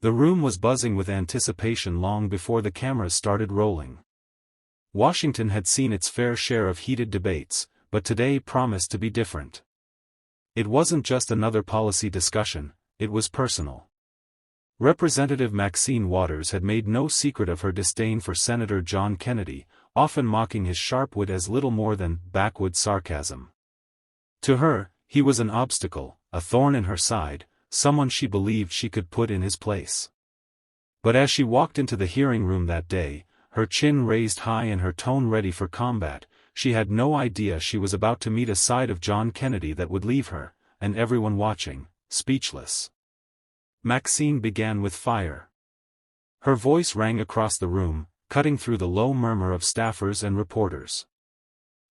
The room was buzzing with anticipation long before the cameras started rolling. Washington had seen its fair share of heated debates, but today promised to be different. It wasn't just another policy discussion, it was personal. Representative Maxine Waters had made no secret of her disdain for Senator John Kennedy, often mocking his sharp wit as little more than backwoods sarcasm. To her, he was an obstacle, a thorn in her side, someone she believed she could put in his place. But as she walked into the hearing room that day, her chin raised high and her tone ready for combat, she had no idea she was about to meet a side of John Kennedy that would leave her, and everyone watching, speechless. Maxine began with fire. Her voice rang across the room, cutting through the low murmur of staffers and reporters.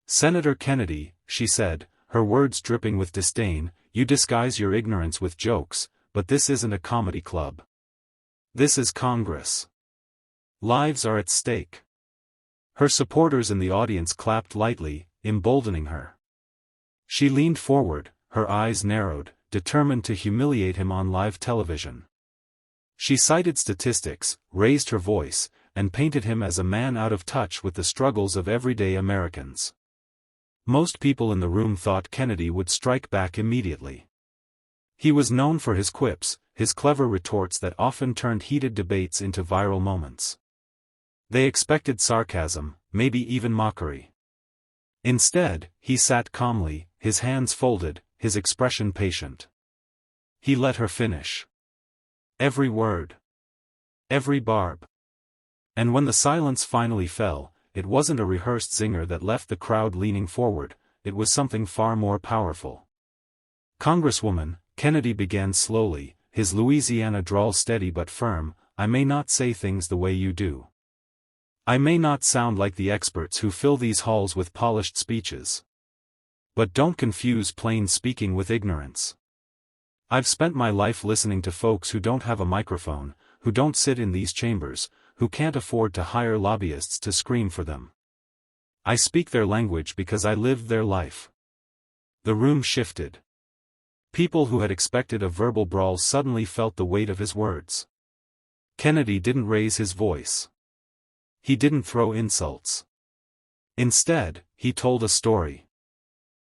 "Senator Kennedy," she said, her words dripping with disdain, "you disguise your ignorance with jokes, but this isn't a comedy club. This is Congress. Lives are at stake." Her supporters in the audience clapped lightly, emboldening her. She leaned forward, her eyes narrowed, determined to humiliate him on live television. She cited statistics, raised her voice, and painted him as a man out of touch with the struggles of everyday Americans. Most people in the room thought Kennedy would strike back immediately. He was known for his quips, his clever retorts that often turned heated debates into viral moments. They expected sarcasm, maybe even mockery. Instead, he sat calmly, his hands folded, his expression patient. He let her finish. Every word. Every barb. And when the silence finally fell, it wasn't a rehearsed zinger that left the crowd leaning forward, it was something far more powerful. "Congresswoman," Kennedy began slowly, his Louisiana drawl steady but firm, "I may not say things the way you do. I may not sound like the experts who fill these halls with polished speeches. But don't confuse plain speaking with ignorance. I've spent my life listening to folks who don't have a microphone, who don't sit in these chambers, who can't afford to hire lobbyists to scream for them. I speak their language because I lived their life." The room shifted. People who had expected a verbal brawl suddenly felt the weight of his words. Kennedy didn't raise his voice. He didn't throw insults. Instead, he told a story.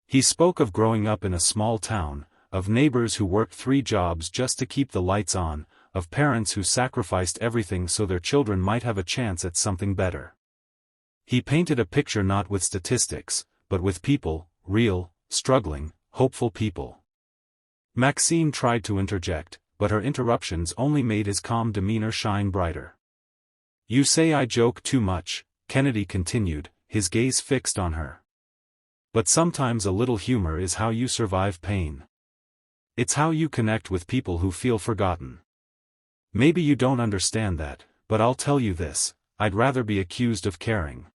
He spoke of growing up in a small town, of neighbors who worked 3 jobs just to keep the lights on, of parents who sacrificed everything so their children might have a chance at something better. He painted a picture not with statistics, but with people, real, struggling, hopeful people. Maxine tried to interject, but her interruptions only made his calm demeanor shine brighter. "You say I joke too much," Kennedy continued, his gaze fixed on her. "But sometimes a little humor is how you survive pain. It's how you connect with people who feel forgotten. Maybe you don't understand that, but I'll tell you this, I'd rather be accused of caring.